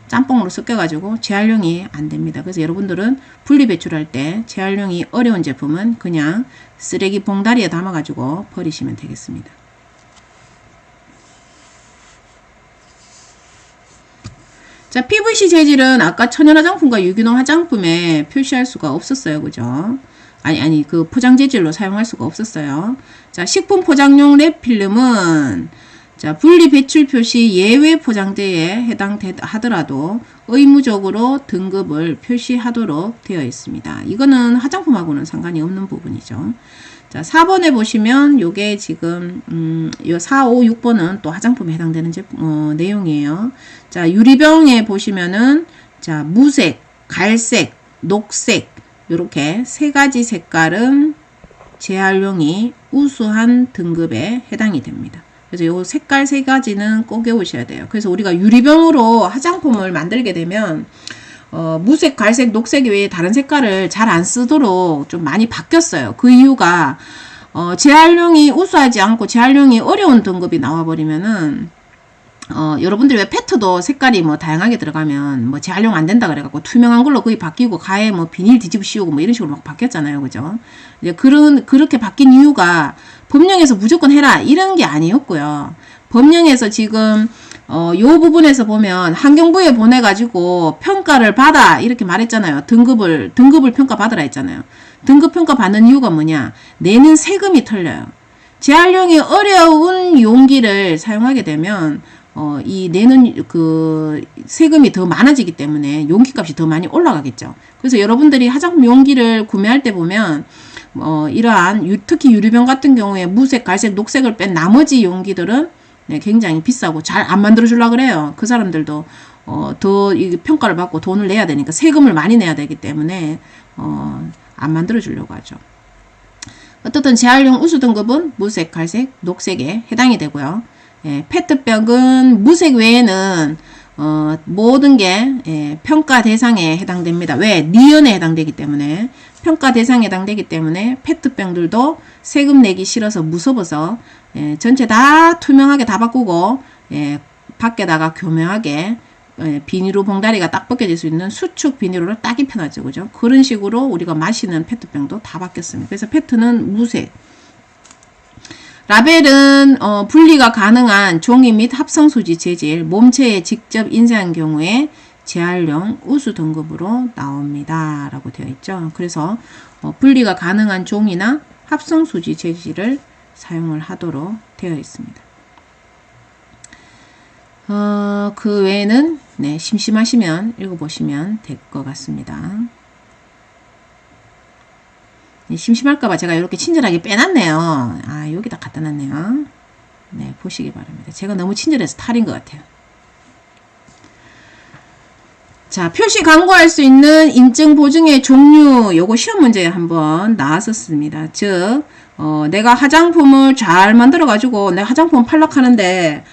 짬뽕으로 섞여가지고 재활용이 안 됩니다. 그래서 여러분들은 분리배출할 때 재활용이 어려운 제품은 그냥 쓰레기 봉다리에 담아가지고 버리시면 되겠습니다. 자, PVC 재질은 아까 천연 화장품과 유기농 화장품에 표시할 수가 없었어요. 그죠? 그 포장 재질로 사용할 수가 없었어요. 자, 식품 포장용 랩 필름은 자, 분리 배출 표시 예외 포장재에 해당하더라도 의무적으로 등급을 표시하도록 되어 있습니다. 이거는 화장품하고는 상관이 없는 부분이죠. 자, 4번에 보시면 요게 지금 요 4, 5, 6번은 또 화장품에 해당되는 내용이에요. 자, 유리병에 보시면은 자, 무색, 갈색, 녹색 요렇게 세 가지 색깔은 재활용이 우수한 등급에 해당이 됩니다. 그래서 요 색깔 세 가지는 꼭 외우셔야 돼요. 그래서 우리가 유리병으로 화장품을 만들게 되면 무색, 갈색, 녹색 외에 다른 색깔을 잘 안 쓰도록 좀 많이 바뀌었어요. 그 이유가 재활용이 우수하지 않고 재활용이 어려운 등급이 나와버리면은 여러분들이 왜 페트도 색깔이 뭐 다양하게 들어가면 뭐 재활용 안 된다 그래갖고 투명한 걸로 거의 바뀌고 가에 뭐 비닐 뒤집어 씌우고 뭐 이런 식으로 막 바뀌었잖아요. 그죠? 이제 그렇게 바뀐 이유가 법령에서 무조건 해라 이런 게 아니었고요. 법령에서 지금 요 부분에서 보면 환경부에 보내가지고 평가를 받아 이렇게 말했잖아요. 등급을 평가받으라 했잖아요. 등급 평가 받는 이유가 뭐냐? 내는 세금이 틀려요. 재활용이 어려운 용기를 사용하게 되면 이 내는 그 세금이 더 많아지기 때문에 용기 값이 더 많이 올라가겠죠. 그래서 여러분들이 화장품 용기를 구매할 때 보면 이러한 특히 유리병 같은 경우에 무색, 갈색, 녹색을 뺀 나머지 용기들은 굉장히 비싸고 잘 안 만들어 주려고 그래요. 그 사람들도 더 평가를 받고 돈을 내야 되니까 세금을 많이 내야 되기 때문에 안 만들어 주려고 하죠. 어떻든 재활용 우수 등급은 무색, 갈색, 녹색에 해당이 되고요. 페트병은 무색 외에는 모든 게 평가 대상에 해당됩니다. 왜? 니은에 해당되기 때문에 평가 대상에 해당되기 때문에 페트병들도 세금 내기 싫어서 무서워서 전체 다 투명하게 다 바꾸고 밖에다가 교묘하게 비닐로 봉다리가 딱 벗겨질 수 있는 수축 비닐로를 딱 입혀놨죠. 그죠? 그런 식으로 우리가 마시는 페트병도 다 바뀌었습니다. 그래서 페트는 무색. 라벨은 분리가 가능한 종이 및 합성수지 재질, 몸체에 직접 인쇄한 경우에 재활용 우수 등급으로 나옵니다. 라고 되어 있죠. 그래서 분리가 가능한 종이나 합성수지 재질을 사용을 하도록 되어 있습니다. 그 외에는 심심하시면 읽어보시면 될 것 같습니다. 심심할까봐 제가 이렇게 친절하게 빼놨네요. 여기다 갖다 놨네요. 네, 보시기 바랍니다. 제가 너무 친절해서 탈인 것 같아요. 자, 표시 광고할 수 있는 인증 보증의 종류, 요거 시험 문제에 한번 나왔었습니다. 즉, 내가 화장품을 잘 만들어가지고 내가 화장품 팔려고 하는데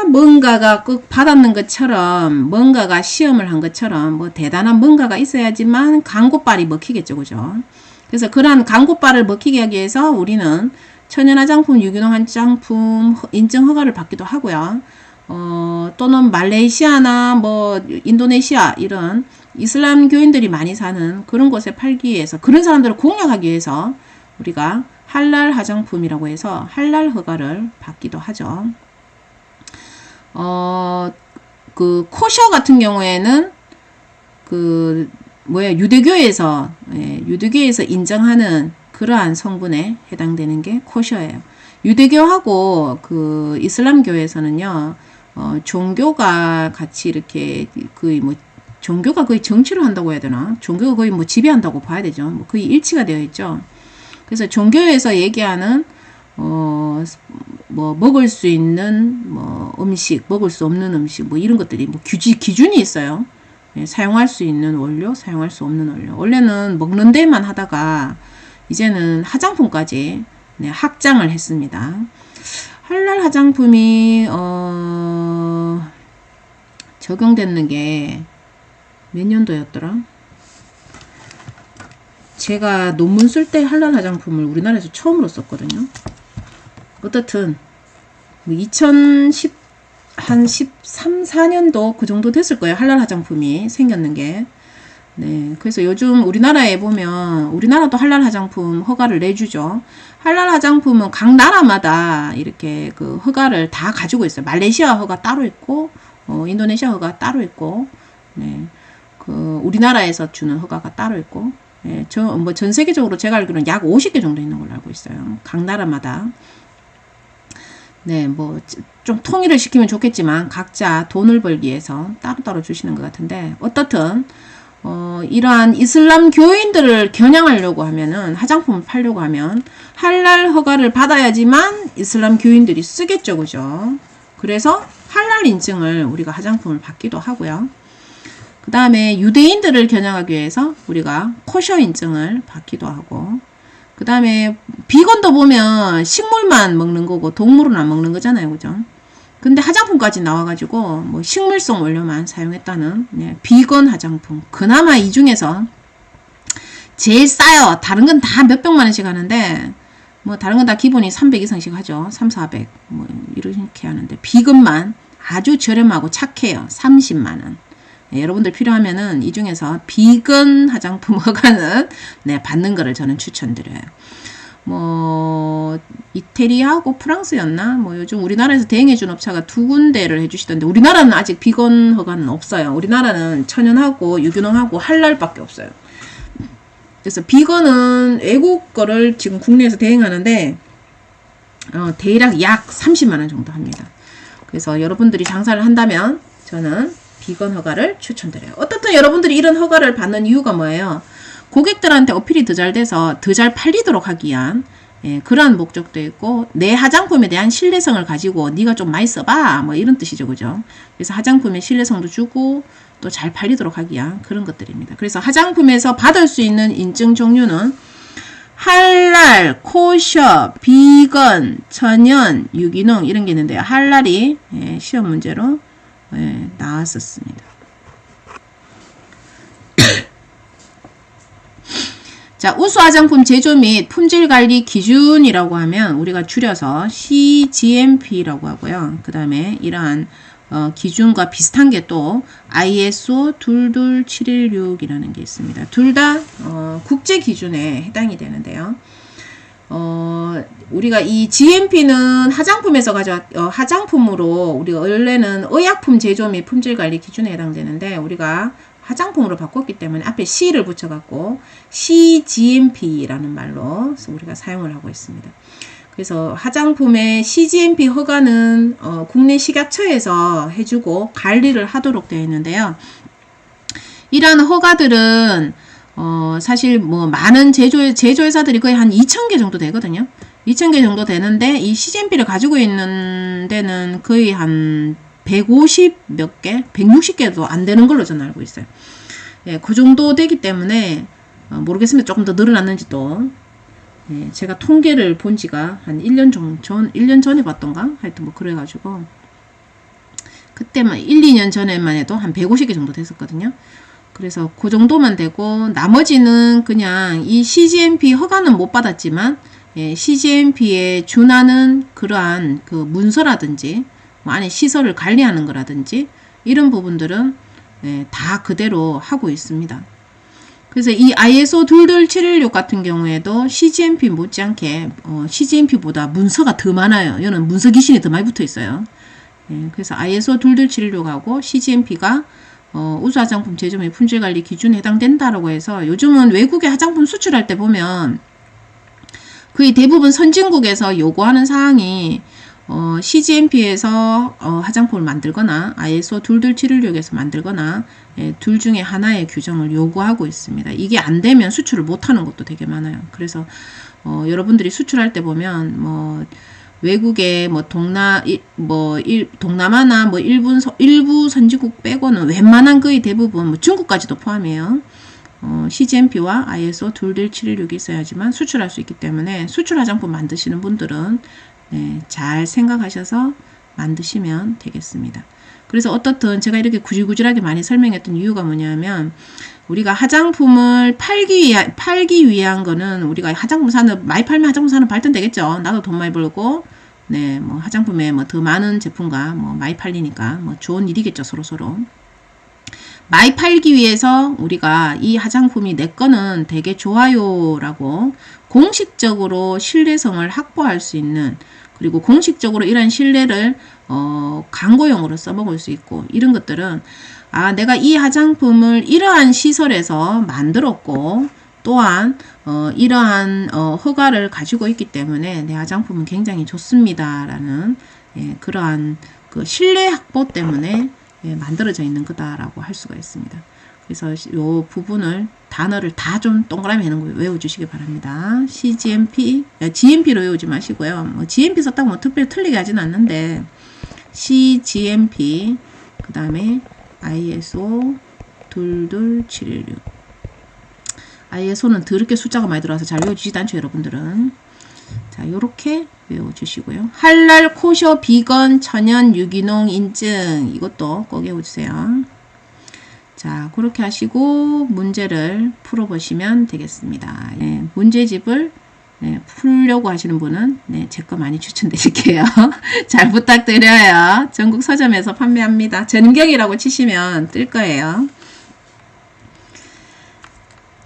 뭔가가 꼭 받았는 것처럼 뭔가가 시험을 한 것처럼 뭐 대단한 뭔가가 있어야지만 광고빨이 먹히겠죠. 그죠? 그래서 그러한 광고빨을 먹히게 하기 위해서 우리는 천연화장품, 유기농 화장품 인증 허가를 받기도 하고요. 또는 말레이시아나 뭐 인도네시아 이런 이슬람 교인들이 많이 사는 그런 곳에 팔기 위해서 그런 사람들을 공략하기 위해서 우리가 할랄 화장품이라고 해서 할랄 허가를 받기도 하죠. 그 코셔 같은 경우에는 유대교에서 인정하는 그러한 성분에 해당되는 게 코셔예요. 유대교하고 그 이슬람교에서는요, 종교가 같이 이렇게 종교가 거의 정치를 한다고 해야 되나? 종교가 거의 뭐 지배한다고 봐야 되죠. 뭐 거의 일치가 되어 있죠. 그래서 종교에서 얘기하는 뭐 먹을 수 있는 뭐 음식, 먹을 수 없는 음식, 뭐 이런 것들이 뭐 기준이 있어요. 사용할 수 있는 원료, 사용할 수 없는 원료. 원래는 먹는 데만 하다가 이제는 화장품까지 확장을 했습니다. 할랄 화장품이 적용됐는 게 몇 년도였더라? 제가 논문 쓸 때 할랄 화장품을 우리나라에서 처음으로 썼거든요. 어떻든 2010 한 13, 14년도 그 정도 됐을 거예요. 할랄 화장품이 생겼는 게. 네. 그래서 요즘 우리나라에 보면 우리나라도 할랄 화장품 허가를 내주죠. 할랄 화장품은 각 나라마다 이렇게 그 허가를 다 가지고 있어요. 말레이시아 허가 따로 있고 인도네시아 허가 따로 있고 네. 그 우리나라에서 주는 허가가 따로 있고 네. 전 세계적으로 제가 알기로는 약 50개 정도 있는 걸로 알고 있어요. 각 나라마다. 네, 뭐 좀 통일을 시키면 좋겠지만 각자 돈을 벌기 위해서 따로따로 주시는 것 같은데 어떻든 이러한 이슬람 교인들을 겨냥하려고 하면은 화장품을 팔려고 하면 할랄 허가를 받아야지만 이슬람 교인들이 쓰겠죠. 그죠? 그래서 할랄 인증을 우리가 화장품을 받기도 하고요. 그 다음에 유대인들을 겨냥하기 위해서 우리가 코셔 인증을 받기도 하고 그 다음에 비건도 보면 식물만 먹는 거고 동물은 안 먹는 거잖아요. 그죠? 근데 화장품까지 나와가지고 뭐 식물성 원료만 사용했다는 비건 화장품. 그나마 이 중에서 제일 싸요. 다른 건 다 몇백만 원씩 하는데 뭐 다른 건 다 기본이 300 이상씩 하죠. 3, 400 뭐 이렇게 하는데 비건만 아주 저렴하고 착해요. 30만 원. 여러분들 필요하면은 이 중에서 비건 화장품 허가는 받는 거를 저는 추천드려요. 뭐 이태리하고 프랑스였나? 뭐 요즘 우리나라에서 대행해준 업체가 2군데를 해주시던데 우리나라는 아직 비건 허가는 없어요. 우리나라는 천연하고 유기농하고 할랄밖에 없어요. 그래서 비건은 외국 거를 지금 국내에서 대행하는데 대략 약 30만 원 정도 합니다. 그래서 여러분들이 장사를 한다면 저는 비건 허가를 추천드려요. 어떻든 여러분들이 이런 허가를 받는 이유가 뭐예요? 고객들한테 어필이 더 잘 돼서 더 잘 팔리도록 하기 위한 그러한 목적도 있고 내 화장품에 대한 신뢰성을 가지고 네가 좀 많이 써봐 뭐 이런 뜻이죠. 그죠? 그래서 화장품에 신뢰성도 주고 또 잘 팔리도록 하기 위한 그런 것들입니다. 그래서 화장품에서 받을 수 있는 인증 종류는 할랄, 코셔, 비건, 천연, 유기농 이런 게 있는데요. 할랄이 시험 문제로 나왔었습니다. 자, 우수 화장품 제조 및 품질 관리 기준이라고 하면 우리가 줄여서 CGMP라고 하고요. 그 다음에 이러한 기준과 비슷한 게 또 ISO 22716이라는 게 있습니다. 둘 다 국제 기준에 해당이 되는데요. 우리가 이 GMP는 화장품에서 화장품으로 우리가 원래는 의약품 제조 및 품질 관리 기준에 해당되는데 우리가 화장품으로 바꿨기 때문에 앞에 C를 붙여갖고 CGMP라는 말로 우리가 사용을 하고 있습니다. 그래서 화장품의 CGMP 허가는 국내 식약처에서 해주고 관리를 하도록 되어 있는데요. 이러한 허가들은 사실 뭐 많은 제조회사들이 거의 한 2,000개 정도 되거든요. 2,000개 정도 되는데 이 CGMP를 가지고 있는 데는 거의 한 150 몇 개, 160개도 안 되는 걸로 저는 알고 있어요. 예, 그 정도 되기 때문에 모르겠습니다. 조금 더 늘어났는지도. 예, 제가 통계를 본 지가 한 1년 전, 1년 전에 봤던가? 하여튼 뭐 그래가지고 그때만 1, 2년 전에만 해도 한 150개 정도 됐었거든요. 그래서 그 정도만 되고 나머지는 그냥 이 CGMP 허가는 못 받았지만 CGMP에 준하는 그러한 그 문서라든지 뭐 안에 시설을 관리하는 거라든지 이런 부분들은 다 그대로 하고 있습니다. 그래서 이 ISO 22716 같은 경우에도 CGMP 못지않게 CGMP보다 문서가 더 많아요. 이거는 문서 귀신이 더 많이 붙어 있어요. 그래서 ISO 22716하고 CGMP가 우수 화장품 제조 및 품질 관리 기준에 해당된다라고 해서 요즘은 외국에 화장품 수출할 때 보면 거의 대부분 선진국에서 요구하는 사항이 CGMP에서 화장품을 만들거나 ISO 22716에서 만들거나 둘 중에 하나의 규정을 요구하고 있습니다. 이게 안 되면 수출을 못하는 것도 되게 많아요. 그래서 여러분들이 수출할 때 보면 뭐 외국에 뭐 동남아나 뭐 일부 선진국 빼고는 웬만한 거의 대부분 뭐 중국까지도 포함해요. CGMP와 ISO 22716이 있어야지만 수출할 수 있기 때문에 수출 화장품 만드시는 분들은 잘 생각하셔서 만드시면 되겠습니다. 그래서 어떻든 제가 이렇게 구질구질하게 많이 설명했던 이유가 뭐냐면 우리가 화장품을 팔기 위한 거는 우리가 화장품 많이 팔면 화장품 산업 발전되겠죠. 나도 돈 많이 벌고 뭐 화장품에 뭐 더 많은 제품과 뭐 많이 팔리니까 뭐 좋은 일이겠죠. 서로서로. 많이 팔기 위해서 우리가 이 화장품이 내 거는 되게 좋아요라고 공식적으로 신뢰성을 확보할 수 있는 그리고 공식적으로 이런 신뢰를 광고용으로 써먹을 수 있고 이런 것들은 내가 이 화장품을 이러한 시설에서 만들었고 또한 이러한 허가를 가지고 있기 때문에 내 화장품은 굉장히 좋습니다 라는 그러한 그 신뢰 확보 때문에 만들어져 있는 거다라고 할 수가 있습니다. 그래서 이 부분을 단어를 다 좀 동그라미 해놓은 거 외워주시기 바랍니다. CGMP, GMP로 외우지 마시고요. 뭐 GMP 썼다고 뭐 특별히 틀리게 하진 않는데 CGMP 그 다음에 ISO 22716 아예 손은 더럽게 숫자가 많이 들어와서 잘 외워주지도 않죠, 여러분들은. 자, 요렇게 외워주시고요. 할랄, 코셔, 비건, 천연, 유기농 인증 이것도 꼭 외워주세요. 자, 그렇게 하시고 문제를 풀어보시면 되겠습니다. 네, 문제집을 네, 풀려고 하시는 분은 네, 제 거 많이 추천드릴게요. 잘 부탁드려요. 전국 서점에서 판매합니다. 전경이라고 치시면 뜰 거예요.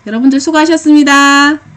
여러분들 수고하셨습니다.